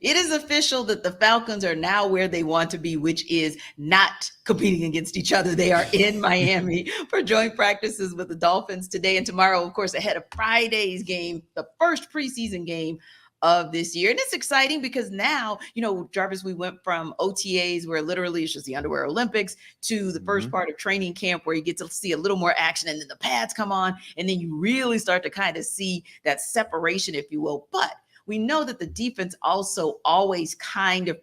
It is official that the Falcons are now where they want to be, which is not competing against each other. They are in Miami for joint practices with the Dolphins today and tomorrow, of course, ahead of Friday's game, the first preseason game of this year. And it's exciting because now, Jarvis, we went from OTAs where literally it's just the underwear Olympics to the first part of training camp where you get to see a little more action and then the pads come on and then you really start to kind of see that separation, if you will. But we know that the defense also always kind of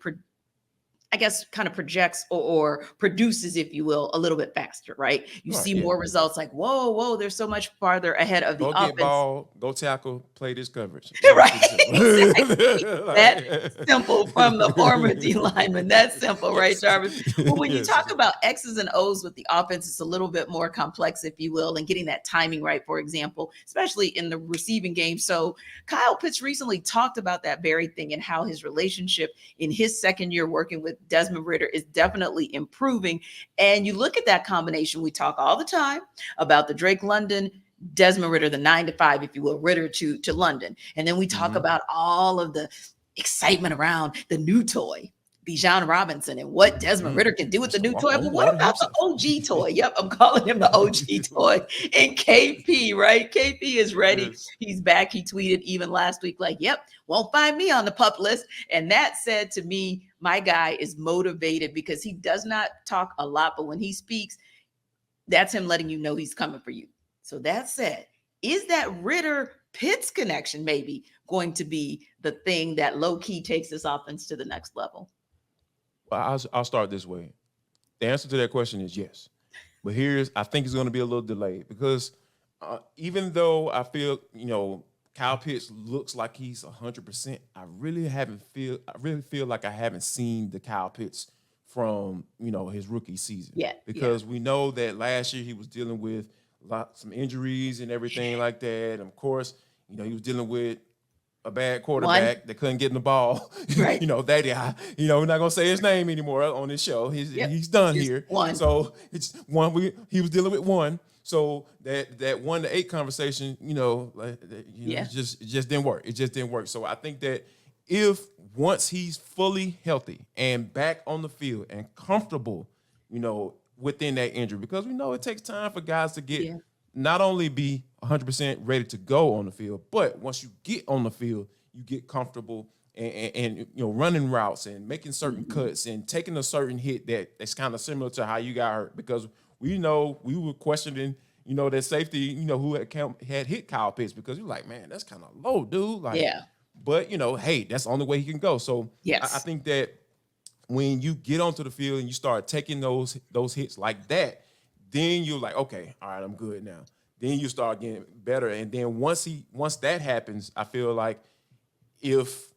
projects or produces, if you will, a little bit faster, right? You see more results like, whoa, they're so much farther ahead of the offense. Go get ball, go tackle, play this coverage. Right, exactly. That simple from the former D lineman. That's simple, right, Jarvis? Well, when you talk about X's and O's with the offense, it's a little bit more complex, if you will, and getting that timing right, for example, especially in the receiving game. So Kyle Pitts recently talked about that very thing and how his relationship in his second year working with Desmond Ridder is definitely improving. And you look at that combination. We talk all the time about the Drake London, Desmond Ridder, the 9 to 5, if you will, Ridder to London. And then we talk about all of the excitement around the new toy, Bijan Robinson, and what Desmond Ridder can do with the new toy. But what about the OG toy? Yep, I'm calling him the OG toy. And KP, right? KP is ready. Yes. He's back. He tweeted even last week like, yep, won't find me on the pup list. And that said to me, my guy is motivated because he does not talk a lot, but when he speaks, that's him letting you know he's coming for you. So that said, is that Ridder-Pitts connection maybe going to be the thing that low-key takes this offense to the next level? Well, I'll start this way. The answer to that question is yes. But I think it's going to be a little delayed because even though I feel, Kyle Pitts looks like he's 100%, I really feel like I haven't seen the Kyle Pitts from, his rookie season. Yeah. Because we know that last year he was dealing with some injuries and everything like that. And of course, he was dealing with a bad quarterback that couldn't get in the ball. Right. That guy, we're not going to say his name anymore on this show. He's done Just here. one. So it's one. He was dealing with one. So that 1-8 conversation, it just didn't work. It just didn't work. So I think that once he's fully healthy and back on the field and comfortable, within that injury, because we know it takes time for guys to get not only be 100% ready to go on the field, but once you get on the field, you get comfortable and running routes and making certain cuts and taking a certain hit that's kind of similar to how you got hurt. Because we were questioning, that safety, who had hit Kyle Pitts because you're like, man, that's kind of low, dude. Like, yeah. But hey, that's the only way he can go. So yes. I think that when you get onto the field and you start taking those hits like that, then you're like, okay, all right, I'm good now. Then you start getting better. And then once that happens, I feel like if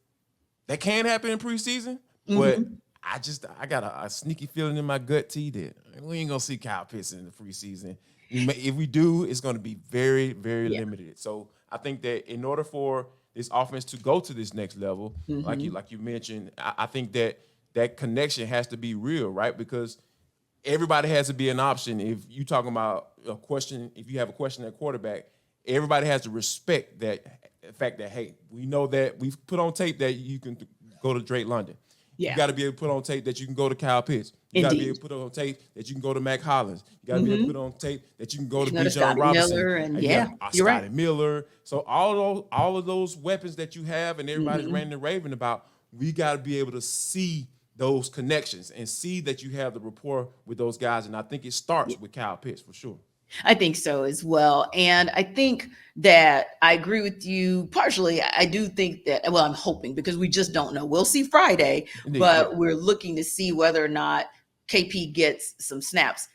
that can happen in preseason, but I got a sneaky feeling in my gut, T, that we ain't going to see Kyle Pitts in the preseason. If we do, it's going to be very, very limited. So I think that in order for this offense to go to this next level, like you mentioned, I think that connection has to be real, right? Because everybody has to be an option. If you talking about a question, if you have a question at quarterback, everybody has to respect the fact that, hey, we know that we've put on tape that you can go to Drake London. Yeah. You got to be able to put on tape that you can go to Kyle Pitts. You got to be able to put on tape that you can go to Mac Hollins. You got to be able to put on tape that you can go to Bijan Robinson. Miller and Scotty right. Miller. So all of those weapons that you have and everybody's ranting and raving about, we got to be able to see those connections and see that you have the rapport with those guys. And I think it starts with Kyle Pitts for sure. I think so as well. And I think that I agree with you partially. I do think that, well, I'm hoping because we just don't know. We'll see Friday, but we're looking to see whether or not KP gets some snaps.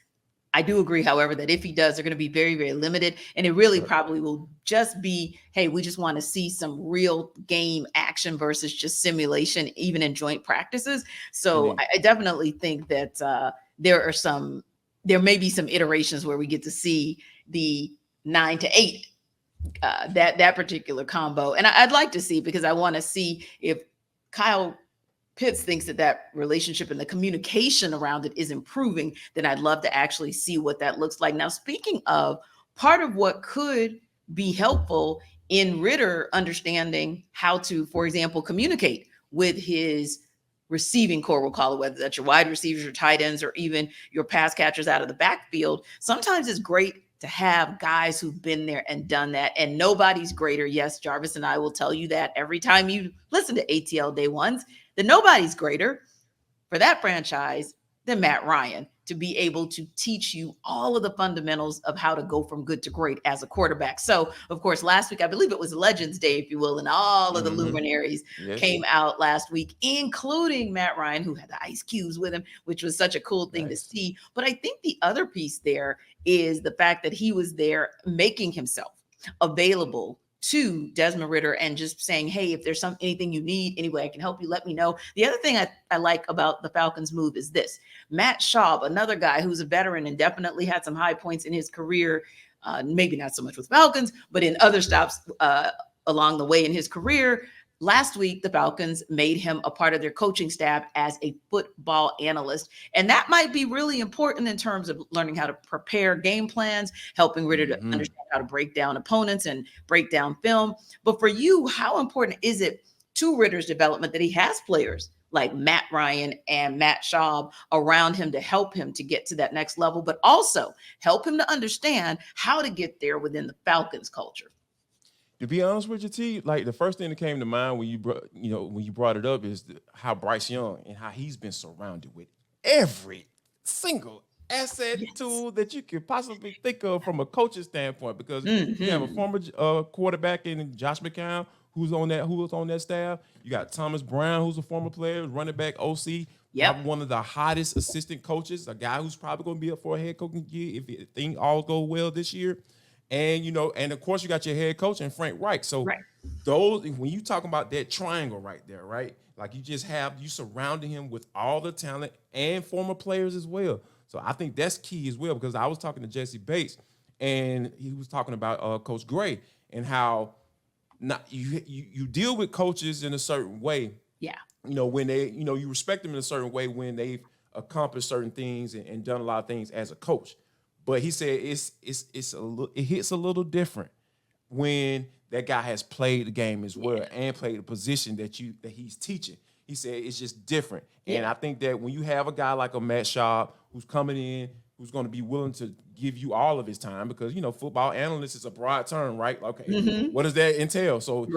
I do agree, however, that if he does, they're going to be very, very limited. And it really probably will just be, hey, we just want to see some real game action versus just simulation, even in joint practices. So I definitely think that there may be some iterations where we get to see the 9 to 8, that particular combo. And I'd like to see, because I want to see if Kyle Pitts thinks that relationship and the communication around it is improving, then I'd love to actually see what that looks like. Now, speaking of, part of what could be helpful in Ridder understanding how to, for example, communicate with his receiving core, we'll call it, whether that's your wide receivers, your tight ends, or even your pass catchers out of the backfield. Sometimes it's great to have guys who've been there and done that, and nobody's greater. Yes, Jarvis and I will tell you that every time you listen to ATL Day Ones, that nobody's greater for that franchise than Matt Ryan, to be able to teach you all of the fundamentals of how to go from good to great as a quarterback. So, of course, last week, I believe it was Legends Day, if you will, and all of the luminaries came out last week, including Matt Ryan, who had the ice cubes with him, which was such a cool thing to see. But I think the other piece there is the fact that he was there making himself available to Desmond Ridder and just saying, hey, if there's anything you need, any way I can help you, let me know. The other thing I like about the Falcons move is this. Matt Schaub, another guy who's a veteran and definitely had some high points in his career, maybe not so much with Falcons, but in other stops along the way in his career. Last week, the Falcons made him a part of their coaching staff as a football analyst. And that might be really important in terms of learning how to prepare game plans, helping Ridder to understand how to break down opponents and break down film. But for you, how important is it to Ridder's development that he has players like Matt Ryan and Matt Schaub around him to help him to get to that next level, but also help him to understand how to get there within the Falcons culture? To be honest with you, T, like the first thing that came to mind when you brought it up is how Bryce Young and how he's been surrounded with every single asset tool that you could possibly think of from a coach's standpoint. Because you have a former quarterback in Josh McCown who was on that staff. You got Thomas Brown, who's a former player, running back OC. Probably one of the hottest assistant coaches, a guy who's probably going to be up for a head coaching gig if things all go well this year. And, and of course you got your head coach and Frank Reich. So those, when you talking about that triangle right there, right? Like you surrounding him with all the talent and former players as well. So I think that's key as well, because I was talking to Jesse Bates and he was talking about Coach Gray and how you deal with coaches in a certain way. Yeah. When they, you respect them in a certain way when they've accomplished certain things and done a lot of things as a coach. But he said it hits a little different when that guy has played the game as well and played the position that he's teaching. He said it's just different. And I think that when you have a guy like a Matt Schaub who's coming in, who's going to be willing to give you all of his time, because football analyst is a broad term, right? Okay, what does that entail? So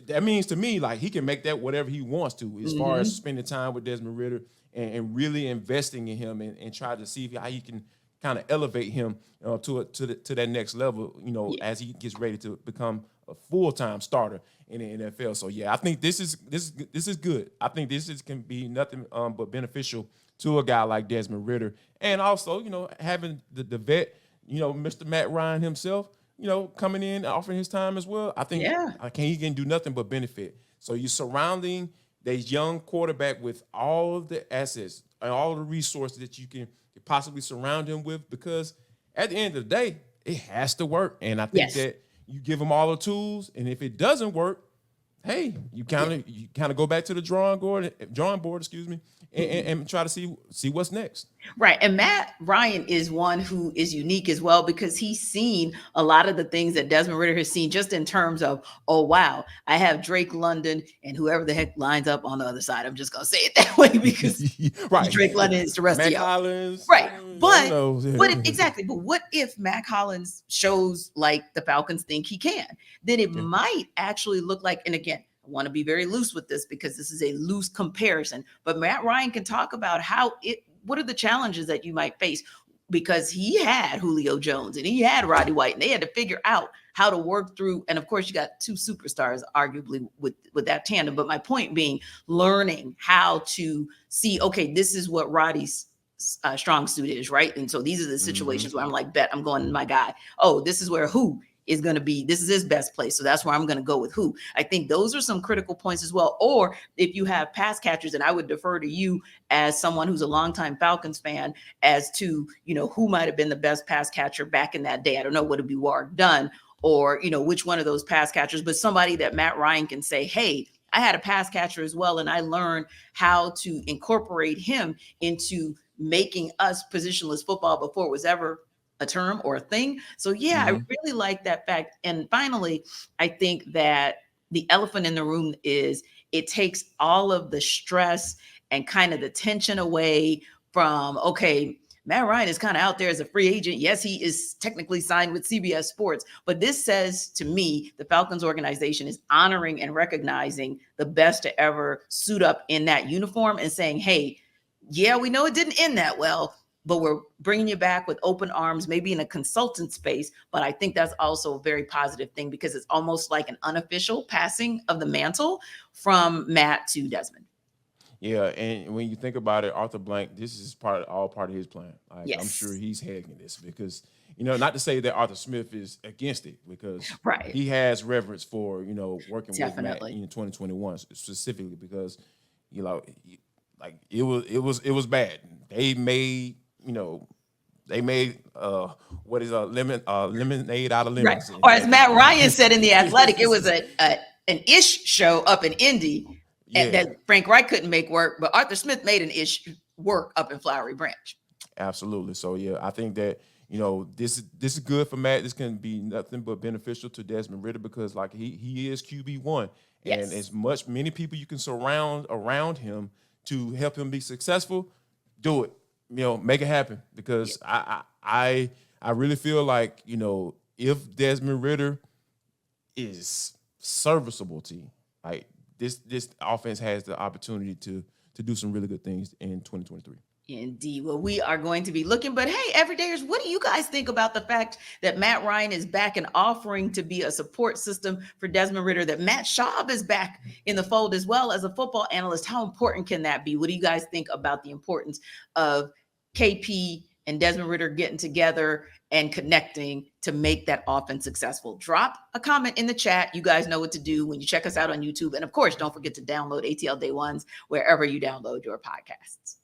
that means to me, like, he can make that whatever he wants to, as far as spending time with Desmond Ridder and really investing in him and try to see how he can kind of elevate him to that next level, as he gets ready to become a full-time starter in the NFL. So I think this is good. I think this can be nothing but beneficial to a guy like Desmond Ridder, and also having the vet, Mr. Matt Ryan himself, coming in and offering his time as well. I think he can do nothing but benefit. So you're surrounding that young quarterback with all of the assets and all the resources that you can possibly surround him with, because at the end of the day, it has to work. And I think that you give him all the tools, and if it doesn't work, hey, you kind of go back to the drawing board, and try to see what's next. Right. And Matt Ryan is one who is unique as well, because he's seen a lot of the things that Desmond Ridder has seen, just in terms of, oh, wow, I have Drake London and whoever the heck lines up on the other side. I'm just going to say it that way, because Drake London is the rest of y'all. Hollins, right. But what if Mac Hollins shows like the Falcons think he can? Then it might actually look like, and again, I want to be very loose with this because this is a loose comparison, but Matt Ryan can talk about what are the challenges that you might face, because he had Julio Jones and he had Roddy White, and they had to figure out how to work through. And of course, you got two superstars, arguably, with that tandem. But my point being, learning how to see, okay, this is what Roddy's strong suit is, right? And so these are the situations where I'm like, bet I'm going to my guy. Oh, this is where this is his best place. So that's where I'm going to go with who. I think those are some critical points as well. Or if you have pass catchers, and I would defer to you as someone who's a longtime Falcons fan as to, who might have been the best pass catcher back in that day. I don't know, would it be Warrick Dunn or, which one of those pass catchers, but somebody that Matt Ryan can say, hey, I had a pass catcher as well, and I learned how to incorporate him into making us positionless football before it was ever a term or a thing. So I really like that fact. And finally, I think that the elephant in the room is it takes all of the stress and kind of the tension away from, okay, Matt Ryan is kind of out there as a free agent. Yes, he is technically signed with CBS Sports, but this says to me, the Falcons organization is honoring and recognizing the best to ever suit up in that uniform and saying, hey, yeah, we know it didn't end that well, but we're bringing you back with open arms, maybe in a consultant space. But I think that's also a very positive thing because it's almost like an unofficial passing of the mantle from Matt to Desmond. Yeah, and when you think about it, Arthur Blank, this is all part of his plan. Like, Yes. I'm sure he's heading this because, not to say that Arthur Smith is against it, because Right. he has reverence for, working Definitely. with Matt in 2021 specifically because, like it was bad. They made, what is lemonade out of lemons. Right. Or as Matt Ryan said in The Athletic, it was an ish show up in Indy that Frank Reich couldn't make work, but Arthur Smith made an ish work up in Flowery Branch. Absolutely. So yeah, I think that this is good for Matt. This can be nothing but beneficial to Desmond Ridder because like he is QB1, and as many people you can surround around him to help him be successful, do it. Make it happen because I really feel like if Desmond Ridder is serviceable to you, like this offense has the opportunity to do some really good things in 2023. Indeed. Well, we are going to be looking, but hey, everydayers, what do you guys think about the fact that Matt Ryan is back and offering to be a support system for Desmond Ridder, that Matt Schaub is back in the fold as well as a football analyst? How important can that be? What do you guys think about the importance of KP and Desmond Ridder getting together and connecting to make that offense successful? Drop a comment in the chat. You guys know what to do when you check us out on YouTube. And of course, don't forget to download ATL Day Ones wherever you download your podcasts.